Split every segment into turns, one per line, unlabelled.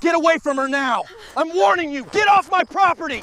Get away from her now! I'm warning you! Get off my property!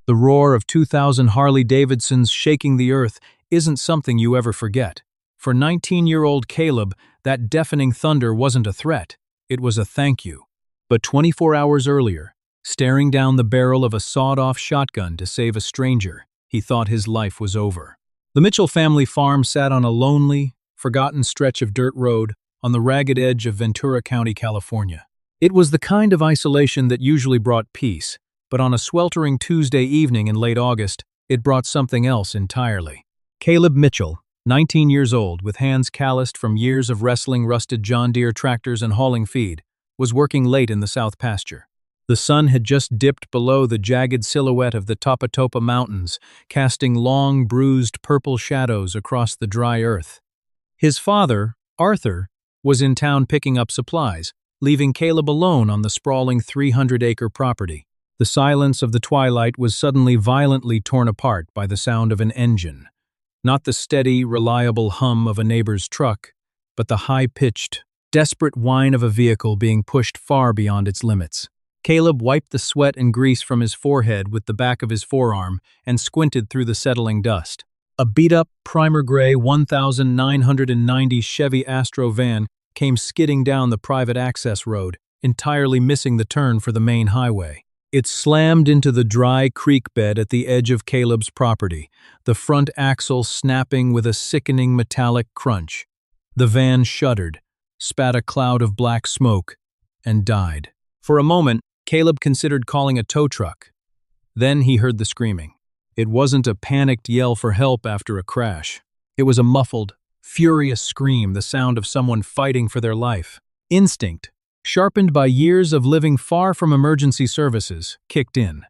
The roar of 2,000 Harley-Davidsons shaking the earth isn't something you ever forget. For 19-year-old Caleb, that deafening thunder wasn't a threat. It was a thank you. But 24 hours earlier, staring down the barrel of a sawed-off shotgun to save a stranger, he thought his life was over. The Mitchell family farm sat on a lonely, forgotten stretch of dirt road on the ragged edge of Ventura County, California. It was the kind of isolation that usually brought peace, but on a sweltering Tuesday evening in late August, it brought something else entirely. Caleb Mitchell, 19 years old, with hands calloused from years of wrestling rusted John Deere tractors and hauling feed, was working late in the south pasture. The sun had just dipped below the jagged silhouette of the Topatopa Mountains, casting long, bruised purple shadows across the dry earth. His father, Arthur, was in town picking up supplies, leaving Caleb alone on the sprawling 300-acre property. The silence of the twilight was suddenly violently torn apart by the sound of an engine. Not the steady, reliable hum of a neighbor's truck, but the high-pitched, desperate whine of a vehicle being pushed far beyond its limits. Caleb wiped the sweat and grease from his forehead with the back of his forearm and squinted through the settling dust. A beat-up, primer-gray 1990 Chevy Astro van came skidding down the private access road, entirely missing the turn for the main highway. It slammed into the dry creek bed at the edge of Caleb's property, the front axle snapping with a sickening metallic crunch. The van shuddered, spat a cloud of black smoke, and died. For a moment, Caleb considered calling a tow truck. Then he heard the screaming. It wasn't a panicked yell for help after a crash. It was a muffled, furious scream, the sound of someone fighting for their life. Instinct, sharpened by years of living far from emergency services, kicked in.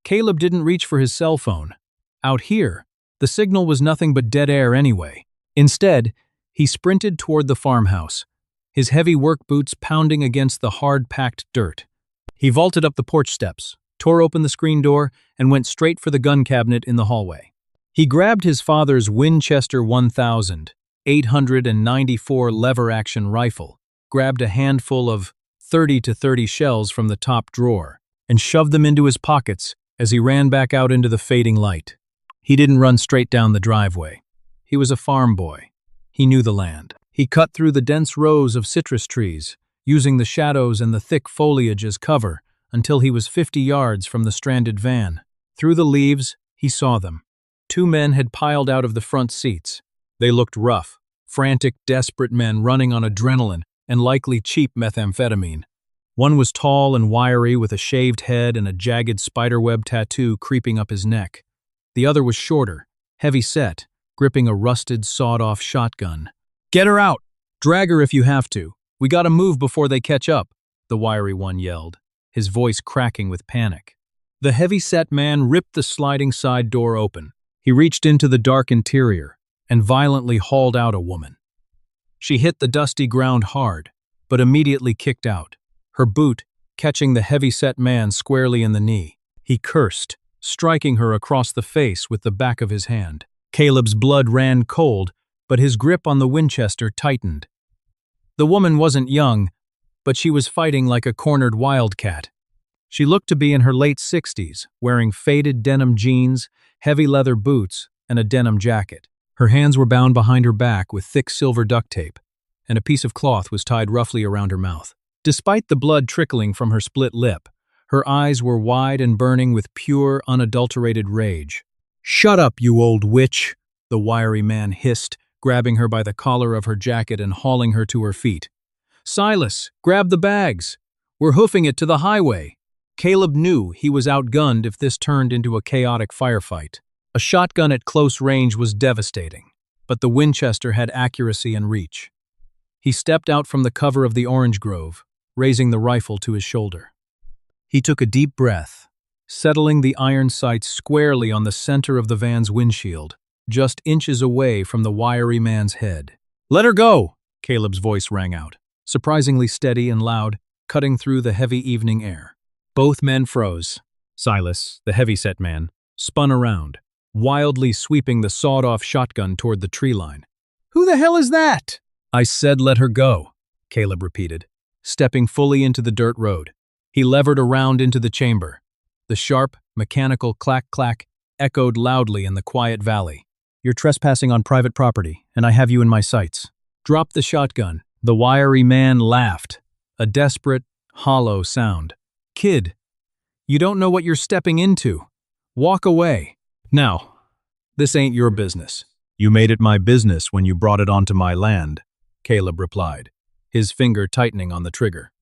Caleb didn't reach for his cell phone. Out here, the signal was nothing but dead air anyway. Instead, he sprinted toward the farmhouse, his heavy work boots pounding against the hard-packed dirt. He vaulted up the porch steps, tore open the screen door, and went straight for the gun cabinet in the hallway. He grabbed his father's Winchester 1000, 894 lever-action rifle, grabbed a handful of 30 shells from the top drawer, and shoved them into his pockets as he ran back out into the fading light. He didn't run straight down the driveway. He was a farm boy. He knew the land. He cut through the dense rows of citrus trees, using the shadows and the thick foliage as cover, until he was 50 yards from the stranded van. Through the leaves, he saw them. 2 men had piled out of the front seats. They looked rough, frantic, desperate men running on adrenaline and likely cheap methamphetamine. One was tall and wiry with a shaved head and a jagged spiderweb tattoo creeping up his neck. The other was shorter, heavy-set, gripping a rusted, sawed-off shotgun. "Get her out! Drag her if you have to. We gotta move before they catch up," the wiry one yelled, his voice cracking with panic. The heavy-set man ripped the sliding side door open. He reached into the dark interior and violently hauled out a woman. She hit the dusty ground hard, but immediately kicked out, her boot catching the heavy-set man squarely in the knee. He cursed, striking her across the face with the back of his hand. Caleb's blood ran cold, but his grip on the Winchester tightened. The woman wasn't young, but she was fighting like a cornered wildcat. She looked to be in her late 60s, wearing faded denim jeans, heavy leather boots, and a denim jacket. Her hands were bound behind her back with thick silver duct tape, and a piece of cloth was tied roughly around her mouth. Despite the blood trickling from her split lip, her eyes were wide and burning with pure, unadulterated rage. "Shut up, you old witch," the wiry man hissed, grabbing her by the collar of her jacket and hauling her to her feet. "Silas, grab the bags. We're hoofing it to the highway." Caleb knew he was outgunned if this turned into a chaotic firefight. A shotgun at close range was devastating, but the Winchester had accuracy and reach. He stepped out from the cover of the orange grove, raising the rifle to his shoulder. He took a deep breath, settling the iron sights squarely on the center of the van's windshield, just inches away from the wiry man's head. "Let her go!" Caleb's voice rang out, surprisingly steady and loud, cutting through the heavy evening air. Both men froze. Silas, the heavy-set man, spun around, wildly sweeping the sawed-off shotgun toward the tree line. "Who the hell is that?" I said let her go, Caleb repeated, stepping fully into the dirt road. He levered around into the chamber. The sharp, mechanical clack-clack echoed loudly in the quiet valley. You're trespassing on private property, and I have you in my sights. Drop the shotgun. The wiry man laughed, a desperate, hollow sound. Kid, you don't know what you're stepping into. Walk away. Now, this ain't your business. You made it my business when you brought it onto my land, Caleb replied, his finger tightening on the trigger.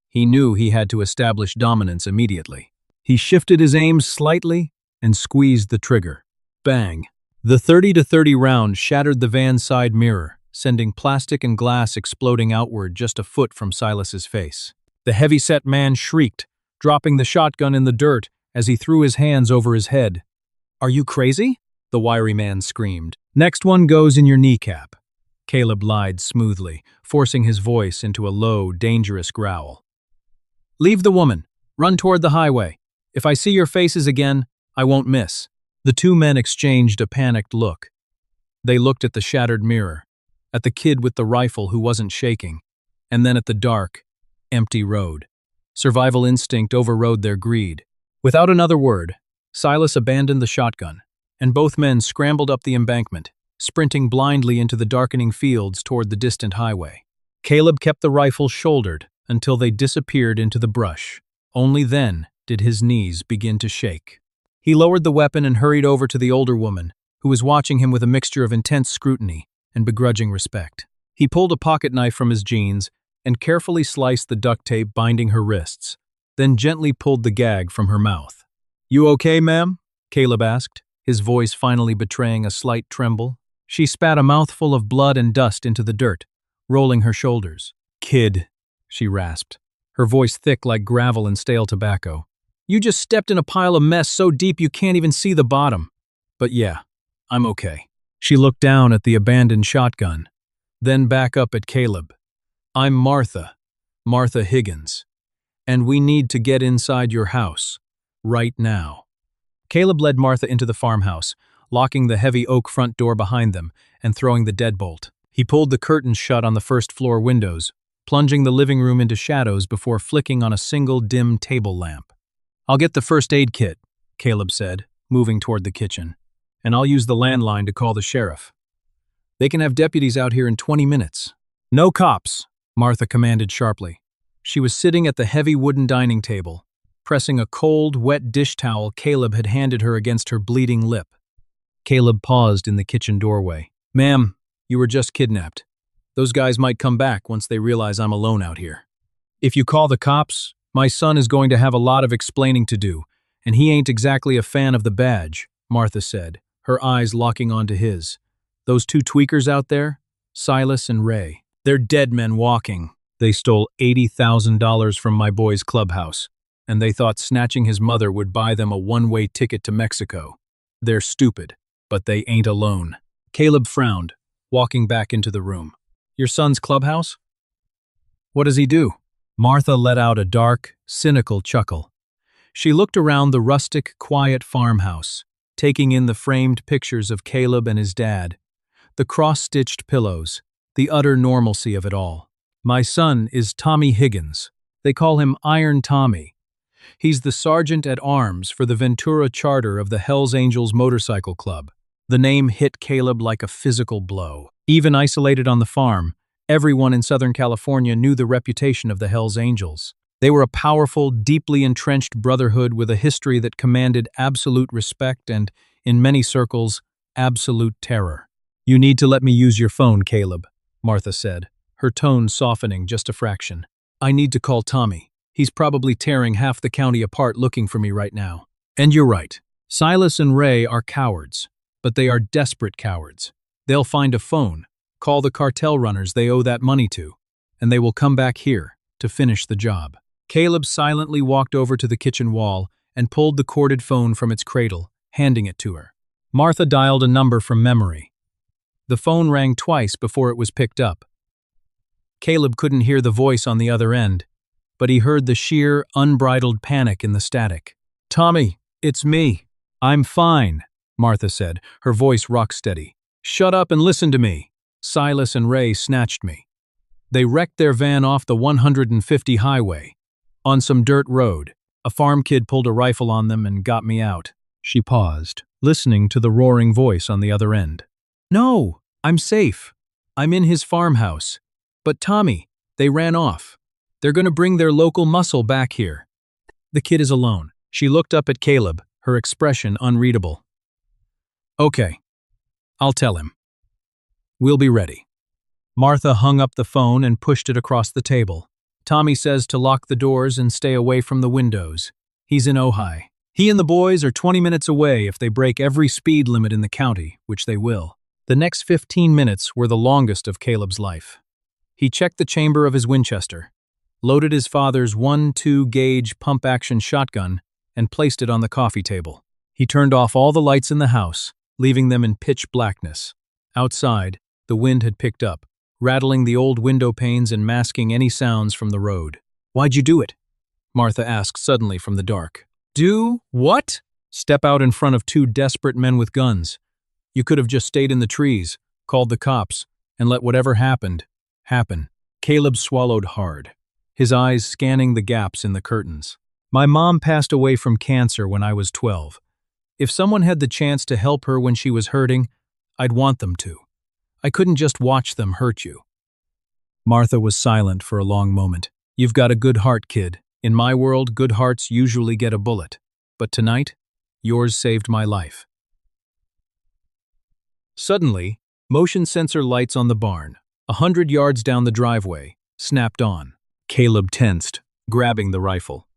He knew he had to establish dominance immediately. He shifted his aim slightly and squeezed the trigger. Bang! The 30-30 round shattered the van's side mirror, sending plastic and glass exploding outward just a foot from Silas's face. The heavy-set man shrieked, dropping the shotgun in the dirt as he threw his hands over his head. Are you crazy? The wiry man screamed. Next one goes in your kneecap. Caleb lied smoothly, forcing his voice into a low, dangerous growl. Leave the woman. Run toward the highway. If I see your faces again, I won't miss. The two men exchanged a panicked look. They looked at the shattered mirror, at the kid with the rifle who wasn't shaking, and then at the dark, empty road. Survival instinct overrode their greed. Without another word, Silas abandoned the shotgun, and both men scrambled up the embankment, sprinting blindly into the darkening fields toward the distant highway. Caleb kept the rifle shouldered until they disappeared into the brush. Only then did his knees begin to shake. He lowered the weapon and hurried over to the older woman, who was watching him with a mixture of intense scrutiny and begrudging respect. He pulled a pocket knife from his jeans and carefully sliced the duct tape binding her wrists, then gently pulled the gag from her mouth. You okay, ma'am? Caleb asked, his voice finally betraying a slight tremble. She spat a mouthful of blood and dust into the dirt, rolling her shoulders. Kid, she rasped, her voice thick like gravel and stale tobacco. You just stepped in a pile of mess so deep you can't even see the bottom. But yeah, I'm okay. She looked down at the abandoned shotgun, then back up at Caleb. I'm Martha Higgins, and we need to get inside your house, right now. Caleb led Martha into the farmhouse, locking the heavy oak front door behind them and throwing the deadbolt. He pulled the curtains shut on the first-floor windows, plunging the living room into shadows before flicking on a single dim table lamp. I'll get the first aid kit, Caleb said, moving toward the kitchen, and I'll use the landline to call the sheriff. They can have deputies out here in 20 minutes. No cops, Martha commanded sharply. She was sitting at the heavy wooden dining table, pressing a cold, wet dish towel Caleb had handed her against her bleeding lip. Caleb paused in the kitchen doorway. Ma'am, you were just kidnapped. Those guys might come back once they realize I'm alone out here. If you call the cops, my son is going to have a lot of explaining to do, and he ain't exactly a fan of the badge, Martha said, her eyes locking onto his. Those two tweakers out there, Silas and Ray, they're dead men walking. They stole $80,000 from my boy's clubhouse, and they thought snatching his mother would buy them a one-way ticket to Mexico. They're stupid, but they ain't alone. Caleb frowned, walking back into the room. Your son's clubhouse? What does he do? Martha let out a dark, cynical chuckle. She looked around the rustic, quiet farmhouse, taking in the framed pictures of Caleb and his dad, the cross-stitched pillows, the utter normalcy of it all. My son is Tommy Higgins. They call him Iron Tommy. He's the sergeant-at-arms for the Ventura charter of the Hells Angels Motorcycle Club. The name hit Caleb like a physical blow. Even isolated on the farm, everyone in Southern California knew the reputation of the Hells Angels. They were a powerful, deeply entrenched brotherhood with a history that commanded absolute respect and, in many circles, absolute terror. You need to let me use your phone, Caleb, Martha said, her tone softening just a fraction. I need to call Tommy. He's probably tearing half the county apart looking for me right now. And you're right. Silas and Ray are cowards, but they are desperate cowards. They'll find a phone, call the cartel runners they owe that money to, and they will come back here to finish the job. Caleb silently walked over to the kitchen wall and pulled the corded phone from its cradle, handing it to her. Martha dialed a number from memory. The phone rang twice before it was picked up. Caleb couldn't hear the voice on the other end, but he heard the sheer, unbridled panic in the static. Tommy, it's me. I'm fine, Martha said, her voice rock-steady. Shut up and listen to me. Silas and Ray snatched me. They wrecked their van off the 150 highway. On some dirt road, a farm kid pulled a rifle on them and got me out. She paused, listening to the roaring voice on the other end. No, I'm safe. I'm in his farmhouse. But Tommy, they ran off. They're going to bring their local muscle back here. The kid is alone. She looked up at Caleb, her expression unreadable. Okay, I'll tell him. We'll be ready. Martha hung up the phone and pushed it across the table. Tommy says to lock the doors and stay away from the windows. He's in Ojai. He and the boys are 20 minutes away if they break every speed limit in the county, which they will. The next 15 minutes were the longest of Caleb's life. He checked the chamber of his Winchester, loaded his father's 1.2 gauge pump-action shotgun, and placed it on the coffee table. He turned off all the lights in the house, leaving them in pitch blackness. Outside, the wind had picked up, rattling the old window panes and masking any sounds from the road. Why'd you do it? Martha asked suddenly from the dark. Do what? Step out in front of two desperate men with guns. You could have just stayed in the trees, called the cops, and let whatever happened, happen. Caleb swallowed hard, his eyes scanning the gaps in the curtains. My mom passed away from cancer when I was 12. If someone had the chance to help her when she was hurting, I'd want them to. I couldn't just watch them hurt you. Martha was silent for a long moment. You've got a good heart, kid. In my world, good hearts usually get a bullet. But tonight, yours saved my life. Suddenly, motion sensor lights on the barn, 100 yards down the driveway, snapped on. Caleb tensed, grabbing the rifle.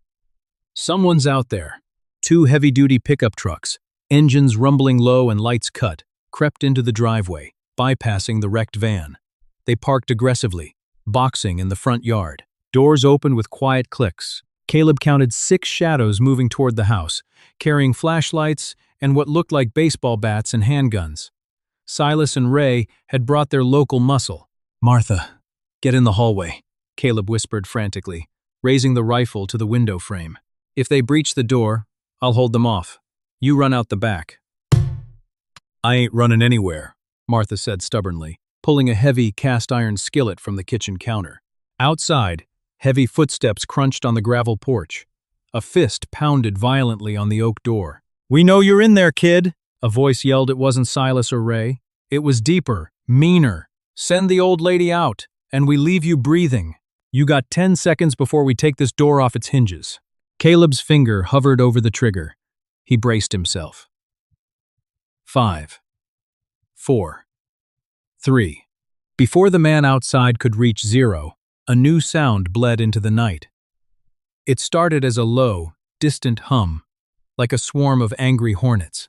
Someone's out there. Two heavy-duty pickup trucks, engines rumbling low and lights cut, crept into the driveway, bypassing the wrecked van. They parked aggressively, boxing in the front yard. Doors opened with quiet clicks. Caleb counted 6 shadows moving toward the house, carrying flashlights and what looked like baseball bats and handguns. Silas and Ray had brought their local muscle. Martha, get in the hallway, Caleb whispered frantically, raising the rifle to the window frame. If they breach the door, I'll hold them off. You run out the back. I ain't running anywhere, Martha said stubbornly, pulling a heavy cast-iron skillet from the kitchen counter. Outside, heavy footsteps crunched on the gravel porch. A fist pounded violently on the oak door. We know you're in there, kid, a voice yelled. It wasn't Silas or Ray. It was deeper, meaner. Send the old lady out, and we leave you breathing. You got 10 seconds before we take this door off its hinges. Caleb's finger hovered over the trigger. He braced himself. 5, 4, 3. Before the man outside could reach 0, a new sound bled into the night. It started as a low, distant hum, like a swarm of angry hornets.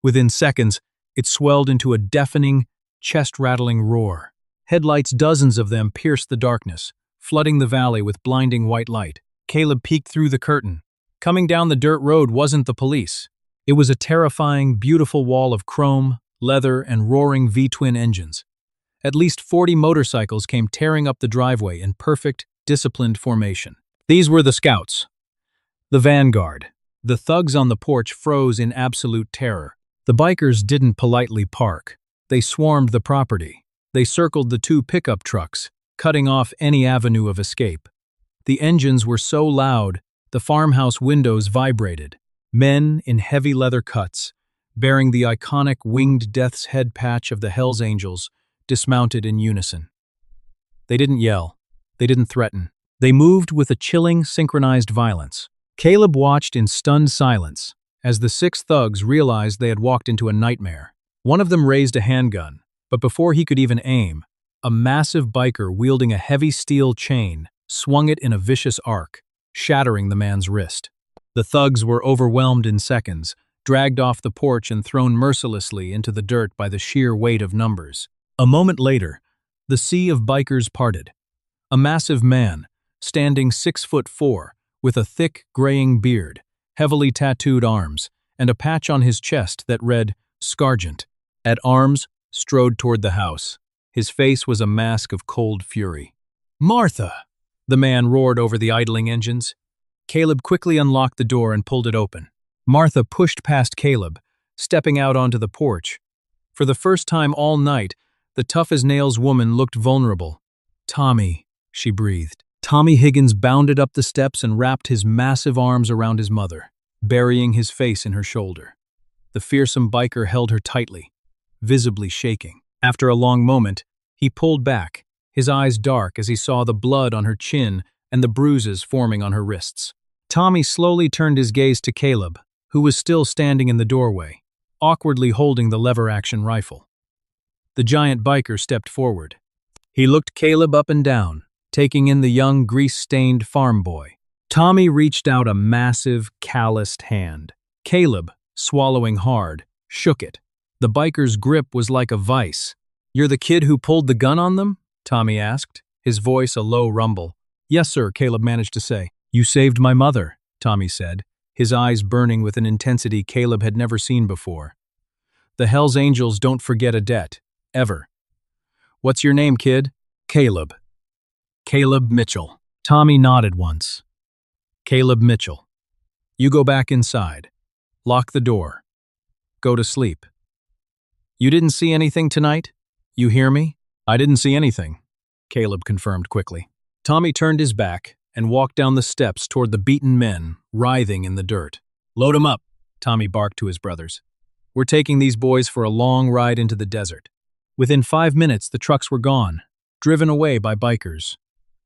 Within seconds, it swelled into a deafening, chest-rattling roar. Headlights, dozens of them, pierced the darkness, flooding the valley with blinding white light. Caleb peeked through the curtain. Coming down the dirt road wasn't the police. It was a terrifying, beautiful wall of chrome, leather, and roaring V-twin engines. At least 40 motorcycles came tearing up the driveway in perfect, disciplined formation. These were the scouts. The vanguard. The thugs on the porch froze in absolute terror. The bikers didn't politely park. They swarmed the property. They circled the 2 pickup trucks, cutting off any avenue of escape. The engines were so loud, the farmhouse windows vibrated. Men in heavy leather cuts, bearing the iconic winged death's head patch of the Hells Angels, dismounted in unison. They didn't yell. They didn't threaten. They moved with a chilling, synchronized violence. Caleb watched in stunned silence as the 6 thugs realized they had walked into a nightmare. One of them raised a handgun, but before he could even aim, a massive biker wielding a heavy steel chain swung it in a vicious arc, shattering the man's wrist. The thugs were overwhelmed in seconds, dragged off the porch and thrown mercilessly into the dirt by the sheer weight of numbers. A moment later, the sea of bikers parted. A massive man, standing 6'4", with a thick, graying beard, heavily tattooed arms, and a patch on his chest that read, Scargent, at arms, strode toward the house. His face was a mask of cold fury. Martha! The man roared over the idling engines. Caleb quickly unlocked the door and pulled it open. Martha pushed past Caleb, stepping out onto the porch. For the first time all night, The tough-as-nails woman looked vulnerable. "Tommy," she breathed. Tommy Higgins bounded up the steps and wrapped his massive arms around his mother, burying his face in her shoulder. The fearsome biker held her tightly, visibly shaking. After a long moment, he pulled back, his eyes dark as he saw the blood on her chin and the bruises forming on her wrists. Tommy slowly turned his gaze to Caleb, who was still standing in the doorway, awkwardly holding the lever-action rifle. The giant biker stepped forward. He looked Caleb up and down, taking in the young, grease-stained farm boy. Tommy reached out a massive, calloused hand. Caleb, swallowing hard, shook it. The biker's grip was like a vice. "You're the kid who pulled the gun on them?" Tommy asked, his voice a low rumble. "Yes, sir," Caleb managed to say. "You saved my mother," Tommy said, his eyes burning with an intensity Caleb had never seen before. "The Hells Angels don't forget a debt, ever." "What's your name, kid?" "Caleb." "Caleb Mitchell." Tommy nodded once. "Caleb Mitchell. You go back inside. Lock the door. Go to sleep. You didn't see anything tonight? You hear me?" "I didn't see anything," Caleb confirmed quickly. Tommy turned his back and walked down the steps toward the beaten men, writhing in the dirt. "Load 'em up," Tommy barked to his brothers. "We're taking these boys for a long ride into the desert." Within 5 minutes, the trucks were gone, driven away by bikers.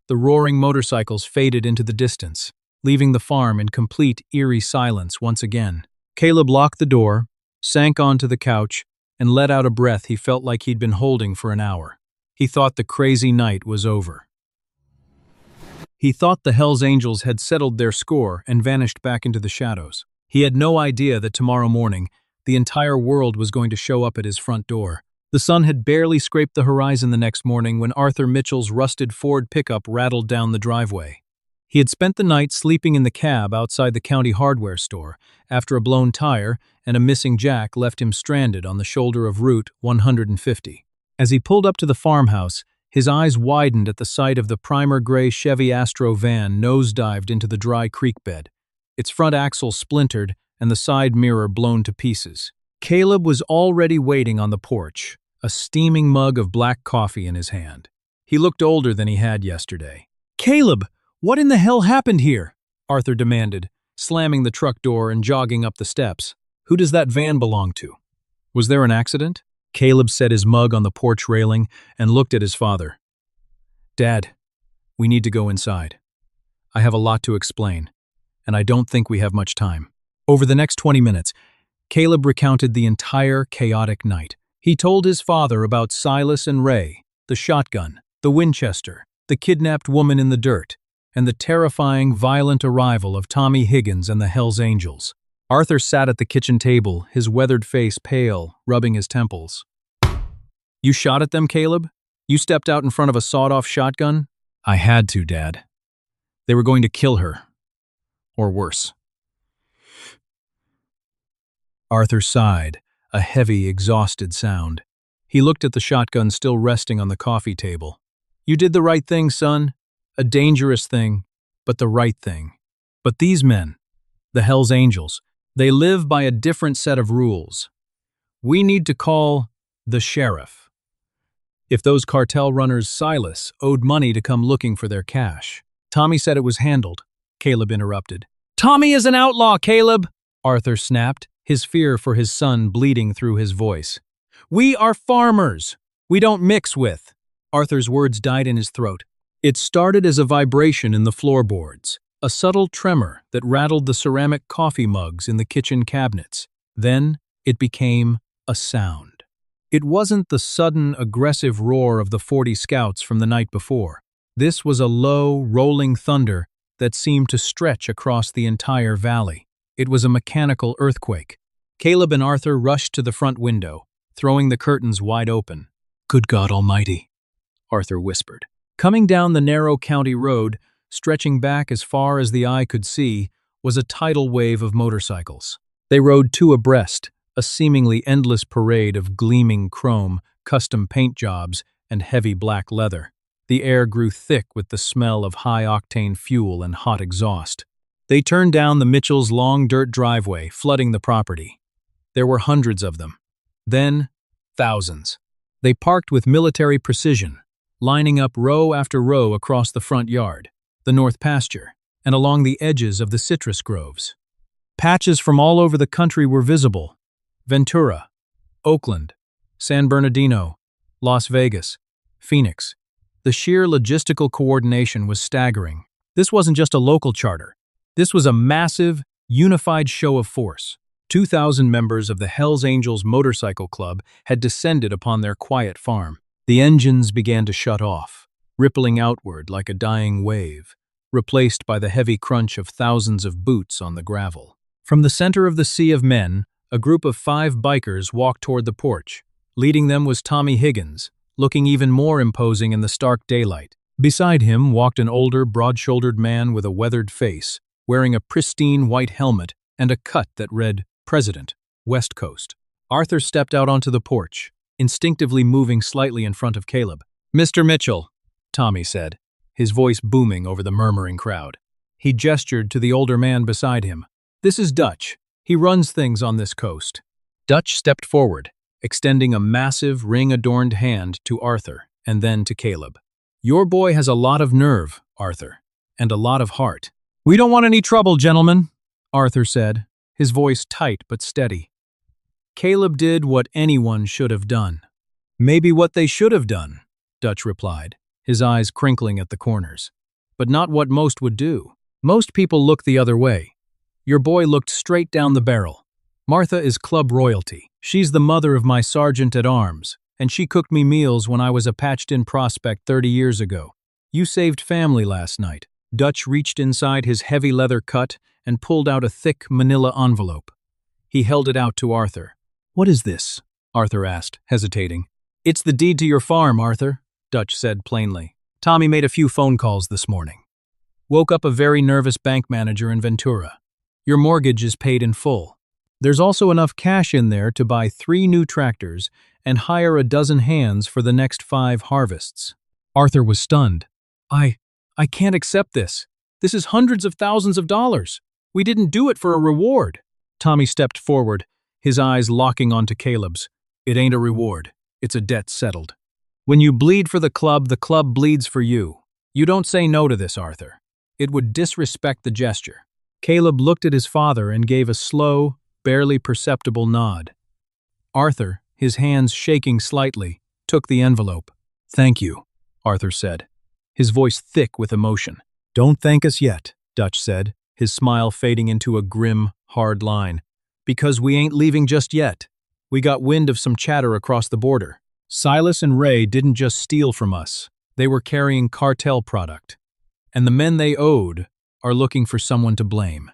The roaring motorcycles faded into the distance, leaving the farm in complete, eerie silence once again. Caleb locked the door, sank onto the couch, and let out a breath he felt like he'd been holding for an hour. He thought the crazy night was over. He thought the Hells Angels had settled their score and vanished back into the shadows. He had no idea that tomorrow morning, the entire world was going to show up at his front door. The sun had barely scraped the horizon the next morning when Arthur Mitchell's rusted Ford pickup rattled down the driveway. He had spent the night sleeping in the cab outside the county hardware store after a blown tire and a missing jack left him stranded on the shoulder of Route 150. As he pulled up to the farmhouse, his eyes widened at the sight of the primer gray Chevy Astro van nosedived into the dry creek bed, its front axle splintered and the side mirror blown to pieces. Caleb was already waiting on the porch, a steaming mug of black coffee in his hand. He looked older than he had yesterday. "Caleb, what in the hell happened here?" Arthur demanded, slamming the truck door and jogging up the steps. "Who does that van belong to? Was there an accident?" Caleb set his mug on the porch railing and looked at his father. "Dad, we need to go inside. I have a lot to explain, and I don't think we have much time." Over the next 20 minutes, Caleb recounted the entire chaotic night. He told his father about Silas and Ray, the shotgun, the Winchester, the kidnapped woman in the dirt, and the terrifying, violent arrival of Tommy Higgins and the Hells Angels. Arthur sat at the kitchen table, his weathered face pale, rubbing his temples. "You shot at them, Caleb? You stepped out in front of a sawed-off shotgun?" "I had to, Dad. They were going to kill her. Or worse." Arthur sighed, a heavy, exhausted sound. He looked at the shotgun still resting on the coffee table. "You did the right thing, son. A dangerous thing, but the right thing. But these men, the Hells Angels, they live by a different set of rules. We need to call the sheriff. If those cartel runners Silas owed money to come looking for their cash." "Tommy said it was handled," Caleb interrupted. "Tommy is an outlaw, Caleb!" Arthur snapped, his fear for his son bleeding through his voice. "We are farmers. We don't mix with." Arthur's words died in his throat. It started as a vibration in the floorboards, a subtle tremor that rattled the ceramic coffee mugs in the kitchen cabinets. Then it became a sound. It wasn't the sudden, aggressive roar of the 40 Scouts from the night before. This was a low, rolling thunder that seemed to stretch across the entire valley. It was a mechanical earthquake. Caleb and Arthur rushed to the front window, throwing the curtains wide open. "Good God Almighty," Arthur whispered. Coming down the narrow county road, stretching back as far as the eye could see, was a tidal wave of motorcycles. They rode two abreast, a seemingly endless parade of gleaming chrome, custom paint jobs, and heavy black leather. The air grew thick with the smell of high-octane fuel and hot exhaust. They turned down the Mitchells' long dirt driveway, flooding the property. There were hundreds of them. Then, thousands. They parked with military precision, lining up row after row across the front yard, the north pasture, and along the edges of the citrus groves. Patches from all over the country were visible: Ventura, Oakland, San Bernardino, Las Vegas, Phoenix. The sheer logistical coordination was staggering. This wasn't just a local charter. This was a massive, unified show of force. 2,000 members of the Hells Angels Motorcycle Club had descended upon their quiet farm. The engines began to shut off, rippling outward like a dying wave, replaced by the heavy crunch of thousands of boots on the gravel. From the center of the sea of men, a group of 5 bikers walked toward the porch. Leading them was Tommy Higgins, looking even more imposing in the stark daylight. Beside him walked an older, broad-shouldered man with a weathered face, wearing a pristine white helmet and a cut that read, "President, West Coast." Arthur stepped out onto the porch, instinctively moving slightly in front of Caleb. "Mr. Mitchell," Tommy said, his voice booming over the murmuring crowd. He gestured to the older man beside him. "This is Dutch. He runs things on this coast." Dutch stepped forward, extending a massive, ring-adorned hand to Arthur and then to Caleb. "Your boy has a lot of nerve, Arthur, and a lot of heart." "We don't want any trouble, gentlemen," Arthur said, his voice tight but steady. Caleb did what anyone should have done. "Maybe what they should have done," Dutch replied, his eyes crinkling at the corners. "But not what most would do. Most people look the other way. Your boy looked straight down the barrel. Martha is club royalty. She's the mother of my sergeant-at-arms, and she cooked me meals when I was a patched-in prospect 30 years ago. You saved family last night." Dutch reached inside his heavy leather cut and pulled out a thick manila envelope. He held it out to Arthur. "What is this?" Arthur asked, hesitating. "It's the deed to your farm, Arthur," Dutch said plainly. "Tommy made a few phone calls this morning. Woke up a very nervous bank manager in Ventura. Your mortgage is paid in full. There's also enough cash in there to buy 3 new tractors and hire a dozen hands for the next 5 harvests." Arthur was stunned. I can't accept this. This is hundreds of thousands of dollars. We didn't do it for a reward." Tommy stepped forward, his eyes locking onto Caleb's. "It ain't a reward. It's a debt settled. When you bleed for the club bleeds for you. You don't say no to this, Arthur. It would disrespect the gesture." Caleb looked at his father and gave a slow, barely perceptible nod. Arthur, his hands shaking slightly, took the envelope. "Thank you," Arthur said, his voice thick with emotion. "Don't thank us yet," Dutch said, his smile fading into a grim, hard line. "Because we ain't leaving just yet. We got wind of some chatter across the border. Silas and Ray didn't just steal from us. They were carrying cartel product. And the men they owed are looking for someone to blame."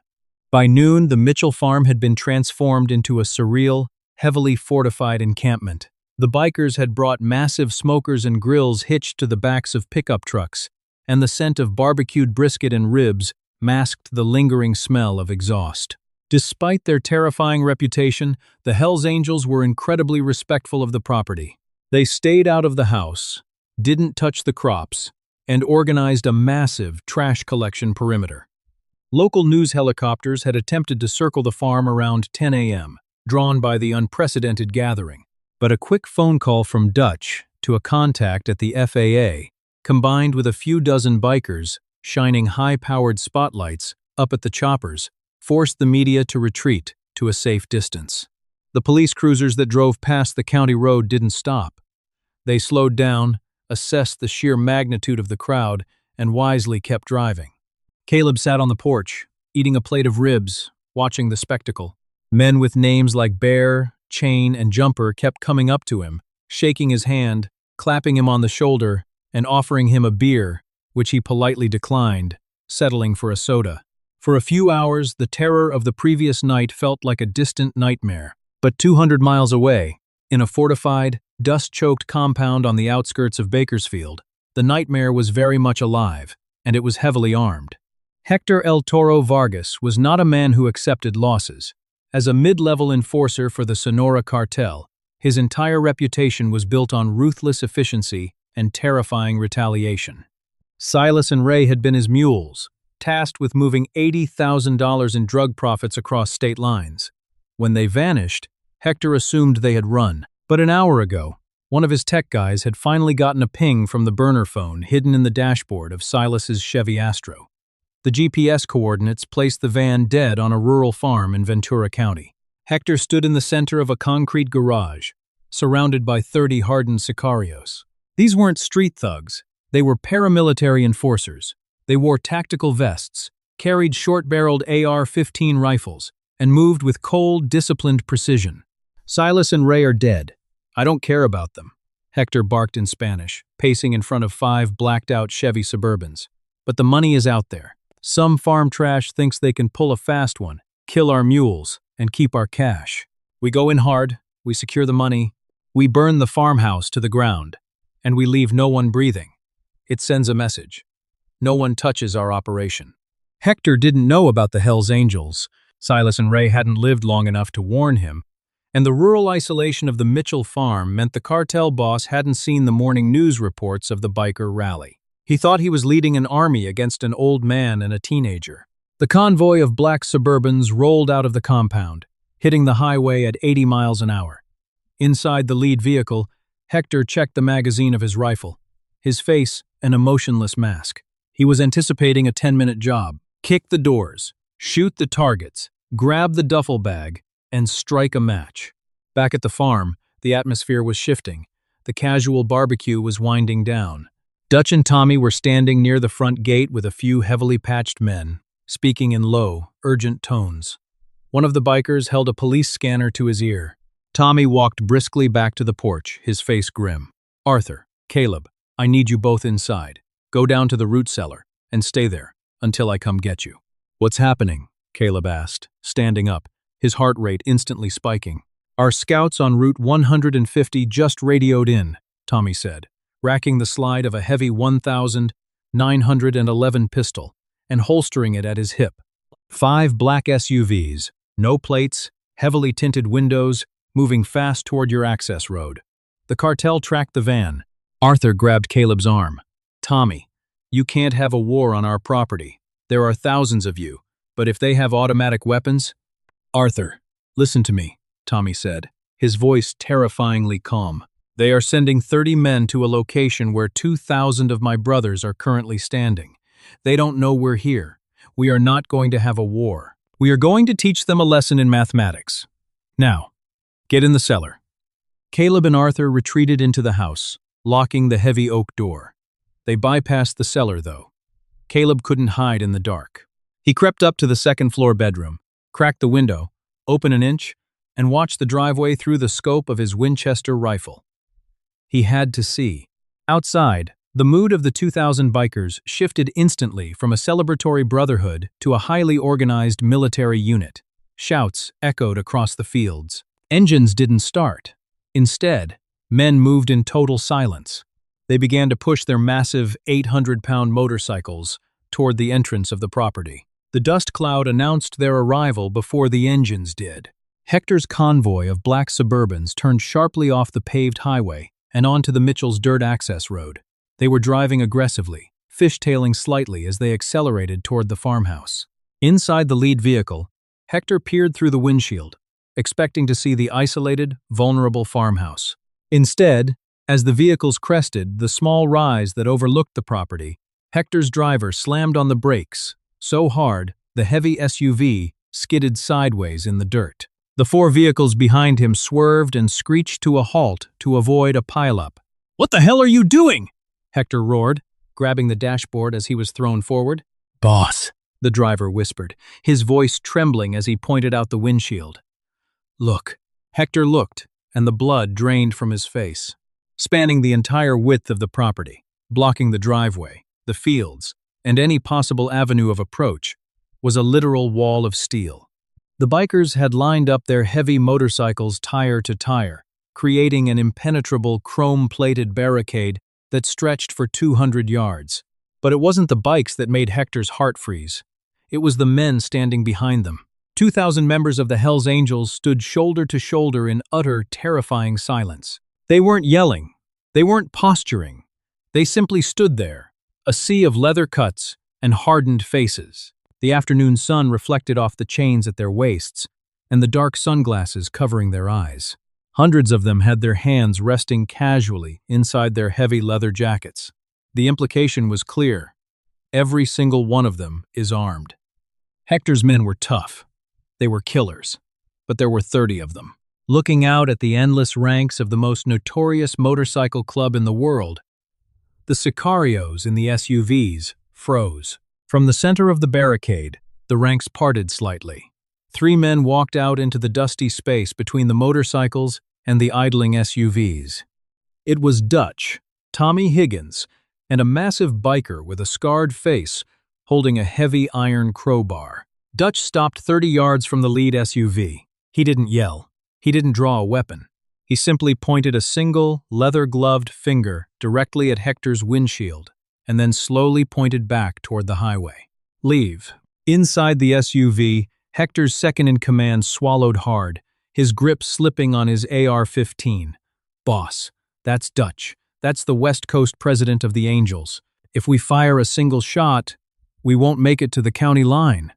By noon, the Mitchell farm had been transformed into a surreal, heavily fortified encampment. The bikers had brought massive smokers and grills hitched to the backs of pickup trucks, and the scent of barbecued brisket and ribs masked the lingering smell of exhaust. Despite their terrifying reputation, the Hells Angels were incredibly respectful of the property. They stayed out of the house, didn't touch the crops, and organized a massive trash collection perimeter. Local news helicopters had attempted to circle the farm around 10 a.m., drawn by the unprecedented gathering. But a quick phone call from Dutch to a contact at the FAA, combined with a few dozen bikers shining high-powered spotlights up at the choppers, forced the media to retreat to a safe distance. The police cruisers that drove past the county road didn't stop. They slowed down, assessed the sheer magnitude of the crowd, and wisely kept driving. Caleb sat on the porch, eating a plate of ribs, watching the spectacle. Men with names like Bear, Chain, and Jumper kept coming up to him, shaking his hand, clapping him on the shoulder, and offering him a beer, which he politely declined, settling for a soda. For a few hours, the terror of the previous night felt like a distant nightmare. But 200 miles away, in a fortified, dust-choked compound on the outskirts of Bakersfield, the nightmare was very much alive, and it was heavily armed. Hector El Toro Vargas was not a man who accepted losses. As a mid-level enforcer for the Sonora cartel, his entire reputation was built on ruthless efficiency and terrifying retaliation. Silas and Ray had been his mules, tasked with moving $80,000 in drug profits across state lines. When they vanished, Hector assumed they had run. But an hour ago, One of his tech guys had finally gotten a ping from the burner phone hidden in the dashboard of Silas's Chevy Astro. The GPS coordinates placed the van dead on a rural farm in Ventura County. Hector stood in the center of a concrete garage, surrounded by 30 hardened sicarios. These weren't street thugs. They were paramilitary enforcers. They wore tactical vests, carried short-barreled AR-15 rifles, and moved with cold, disciplined precision. Silas and Ray are dead. I don't care about them, Hector barked in Spanish, pacing in front of 5 blacked-out Chevy Suburbans. But the money is out there. Some farm trash thinks they can pull a fast one, kill our mules, and keep our cash. We go in hard, we secure the money, we burn the farmhouse to the ground, and we leave no one breathing. It sends a message. No one touches our operation. Hector didn't know about the Hells Angels. Silas and Ray hadn't lived long enough to warn him, and the rural isolation of the Mitchell farm meant the cartel boss hadn't seen the morning news reports of the biker rally. He thought he was leading an army against an old man and a teenager. The convoy of black Suburbans rolled out of the compound, hitting the highway at 80 miles an hour. Inside the lead vehicle, Hector checked the magazine of his rifle, his face an emotionless mask. He was anticipating a 10-minute job. Kick the doors, shoot the targets, grab the duffel bag, and strike a match. Back at the farm, the atmosphere was shifting. The casual barbecue was winding down. Dutch and Tommy were standing near the front gate with a few heavily patched men, speaking in low, urgent tones. One of the bikers held a police scanner to his ear. Tommy walked briskly back to the porch, his face grim. Arthur, Caleb, I need you both inside. Go down to the root cellar and stay there until I come get you. What's happening? Caleb asked, standing up, his heart rate instantly spiking. Our scouts on Route 150 just radioed in, Tommy said, racking the slide of a heavy 1,911 pistol and holstering it at his hip. 5 black SUVs, no plates, heavily tinted windows, moving fast toward your access road. The cartel tracked the van. Arthur grabbed Caleb's arm. Tommy, you can't have a war on our property. There are thousands of you, but if they have automatic weapons... Arthur, listen to me, Tommy said, his voice terrifyingly calm. They are sending 30 men to a location where 2,000 of my brothers are currently standing. They don't know we're here. We are not going to have a war. We are going to teach them a lesson in mathematics. Now, get in the cellar. Caleb and Arthur retreated into the house, locking the heavy oak door. They bypassed the cellar, though. Caleb couldn't hide in the dark. He crept up to the second-floor bedroom, cracked the window, opened an inch, and watched the driveway through the scope of his Winchester rifle. He had to see. Outside, the mood of the 2,000 bikers shifted instantly from a celebratory brotherhood to a highly organized military unit. Shouts echoed across the fields. Engines didn't start. Instead, men moved in total silence. They began to push their massive 800-pound motorcycles toward the entrance of the property. The dust cloud announced their arrival before the engines did. Hector's convoy of black Suburbans turned sharply off the paved highway and onto the Mitchell's dirt access road. They were driving aggressively, fishtailing slightly as they accelerated toward the farmhouse. Inside the lead vehicle, Hector peered through the windshield, expecting to see the isolated, vulnerable farmhouse. Instead, as the vehicles crested the small rise that overlooked the property, Hector's driver slammed on the brakes so hard the heavy SUV skidded sideways in the dirt. The 4 vehicles behind him swerved and screeched to a halt to avoid a pileup. "What the hell are you doing?" Hector roared, grabbing the dashboard as he was thrown forward. "Boss," the driver whispered, his voice trembling as he pointed out the windshield. "Look." Hector looked, and the blood drained from his face. Spanning the entire width of the property, blocking the driveway, the fields, and any possible avenue of approach, was a literal wall of steel. The bikers had lined up their heavy motorcycles tire to tire, creating an impenetrable chrome-plated barricade that stretched for 200 yards. But it wasn't the bikes that made Hector's heart freeze. It was the men standing behind them. 2,000 members of the Hells Angels stood shoulder to shoulder in utter, terrifying silence. They weren't yelling. They weren't posturing. They simply stood there, a sea of leather cuts and hardened faces. The afternoon sun reflected off the chains at their waists and the dark sunglasses covering their eyes. Hundreds of them had their hands resting casually inside their heavy leather jackets. The implication was clear. Every single one of them is armed. Hector's men were tough. They were killers. But there were 30 of them. Looking out at the endless ranks of the most notorious motorcycle club in the world, the sicarios in the SUVs froze. From the center of the barricade, the ranks parted slightly. 3 men walked out into the dusty space between the motorcycles and the idling SUVs. It was Dutch, Tommy Higgins, and a massive biker with a scarred face holding a heavy iron crowbar. Dutch stopped 30 yards from the lead SUV. He didn't yell. He didn't draw a weapon. He simply pointed a single, leather-gloved finger directly at Hector's windshield and then slowly pointed back toward the highway. Leave. Inside the SUV, Hector's second-in-command swallowed hard, his grip slipping on his AR-15. Boss, that's Dutch. That's the West Coast president of the Angels. If we fire a single shot, we won't make it to the county line.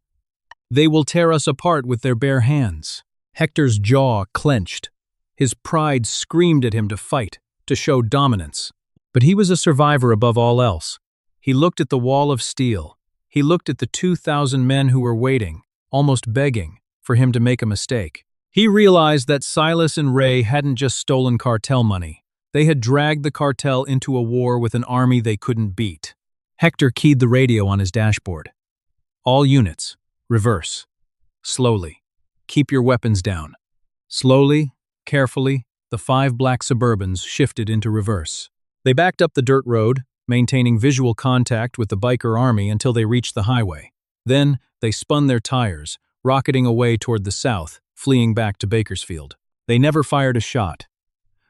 They will tear us apart with their bare hands. Hector's jaw clenched. His pride screamed at him to fight, to show dominance. But he was a survivor above all else. He looked at the wall of steel. He looked at the 2,000 men who were waiting, almost begging, for him to make a mistake. He realized that Silas and Ray hadn't just stolen cartel money. They had dragged the cartel into a war with an army they couldn't beat. Hector keyed the radio on his dashboard. All units, reverse. Slowly. Keep your weapons down. Slowly, carefully, the 5 black Suburbans shifted into reverse. They backed up the dirt road, maintaining visual contact with the biker army until they reached the highway. Then, they spun their tires, rocketing away toward the south, fleeing back to Bakersfield. They never fired a shot.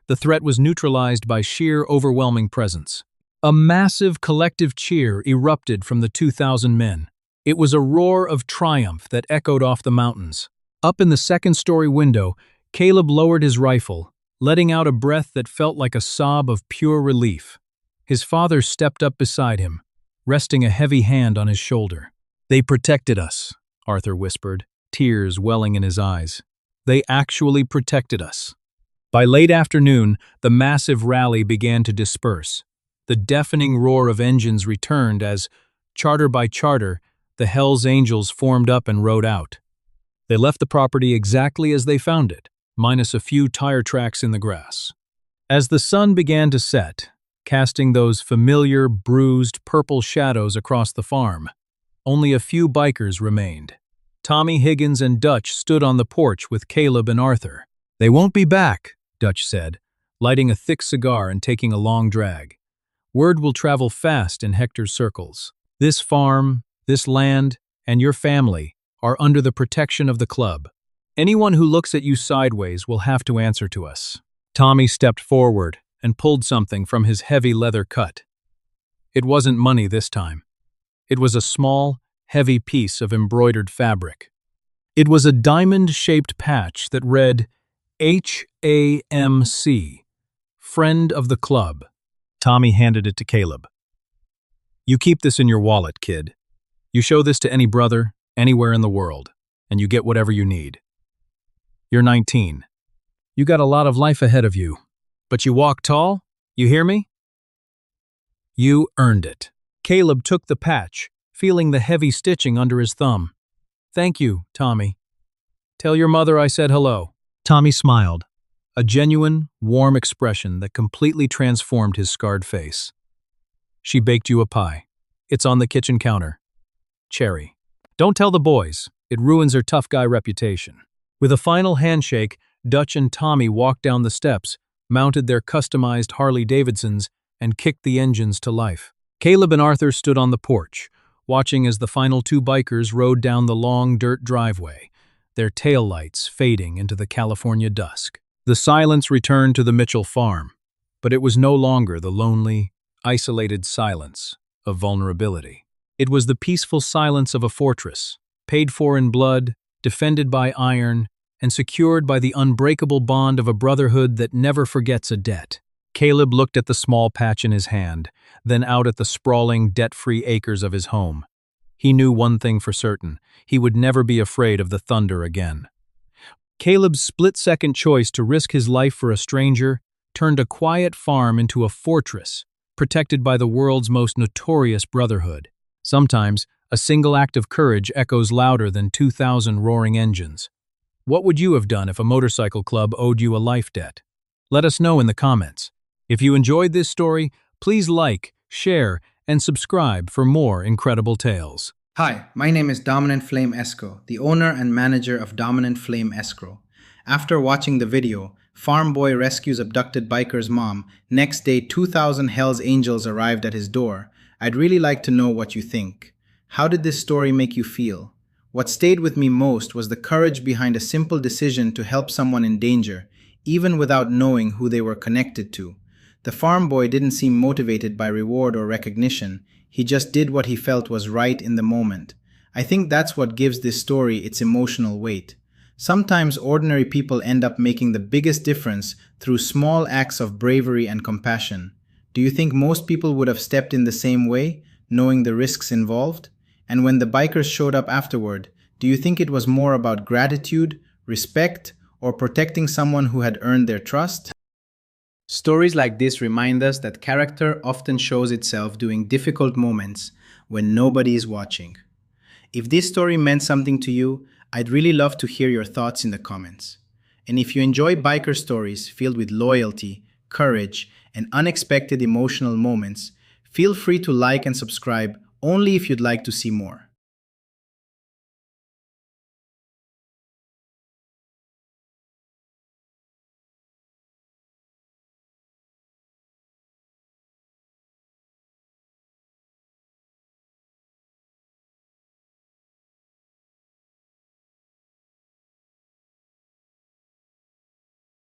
The threat was neutralized by sheer, overwhelming presence. A massive collective cheer erupted from the 2,000 men. It was a roar of triumph that echoed off the mountains. Up in the second-story window, Caleb lowered his rifle, letting out a breath that felt like a sob of pure relief. His father stepped up beside him, resting a heavy hand on his shoulder. "They protected us," Arthur whispered, tears welling in his eyes. "They actually protected us." By late afternoon, the massive rally began to disperse. The deafening roar of engines returned as, charter by charter, the Hells Angels formed up and rode out. They left the property exactly as they found it, minus a few tire tracks in the grass. As the sun began to set, casting those familiar, bruised, purple shadows across the farm, only a few bikers remained. Tommy Higgins and Dutch stood on the porch with Caleb and Arthur. "They won't be back," Dutch said, lighting a thick cigar and taking a long drag. "Word will travel fast in Hector's circles. This farm, this land, and your family are under the protection of the club. Anyone who looks at you sideways will have to answer to us." Tommy stepped forward and pulled something from his heavy leather cut. It wasn't money this time. It was a small, heavy piece of embroidered fabric. It was a diamond-shaped patch that read, HAMC, Friend of the Club. Tommy handed it to Caleb. "You keep this in your wallet, kid. You show this to any brother, anywhere in the world, and you get whatever you need. You're 19. You got a lot of life ahead of you, but you walk tall, you hear me? You earned it." Caleb took the patch, feeling the heavy stitching under his thumb. "Thank you, Tommy. Tell your mother I said hello." Tommy smiled, a genuine, warm expression that completely transformed his scarred face. "She baked you a pie. It's on the kitchen counter. Cherry. Don't tell the boys. It ruins her tough guy reputation." With a final handshake, Dutch and Tommy walked down the steps, mounted their customized Harley Davidsons, and kicked the engines to life. Caleb and Arthur stood on the porch, watching as the final 2 bikers rode down the long dirt driveway, their taillights fading into the California dusk. The silence returned to the Mitchell farm, but it was no longer the lonely, isolated silence of vulnerability. It was the peaceful silence of a fortress, paid for in blood, defended by iron, and secured by the unbreakable bond of a brotherhood that never forgets a debt. Caleb looked at the small patch in his hand, then out at the sprawling, debt-free acres of his home. He knew one thing for certain: he would never be afraid of the thunder again. Caleb's split-second choice to risk his life for a stranger turned a quiet farm into a fortress, protected by the world's most notorious brotherhood. Sometimes, a single act of courage echoes louder than 2,000 roaring engines. What would you have done if a motorcycle club owed you a life debt? Let us know in the comments. If you enjoyed this story, please like, share, and subscribe for more incredible tales.
Hi, my name is Dominant Flame Escrow, the owner and manager of Dominant Flame Escrow. After watching the video, Farm Boy rescues abducted biker's mom. Next day, 2,000 Hell's Angels arrived at his door. I'd really like to know what you think. How did this story make you feel? What stayed with me most was the courage behind a simple decision to help someone in danger, even without knowing who they were connected to. The farm boy didn't seem motivated by reward or recognition. He just did what he felt was right in the moment. I think that's what gives this story its emotional weight. Sometimes ordinary people end up making the biggest difference through small acts of bravery and compassion. Do you think most people would have stepped in the same way, knowing the risks involved? And when the bikers showed up afterward, do you think it was more about gratitude, respect, or protecting someone who had earned their trust? Stories like this remind us that character often shows itself during difficult moments when nobody is watching. If this story meant something to you, I'd really love to hear your thoughts in the comments. And if you enjoy biker stories filled with loyalty, courage, and unexpected emotional moments, feel free to like and subscribe only if you'd like to see more.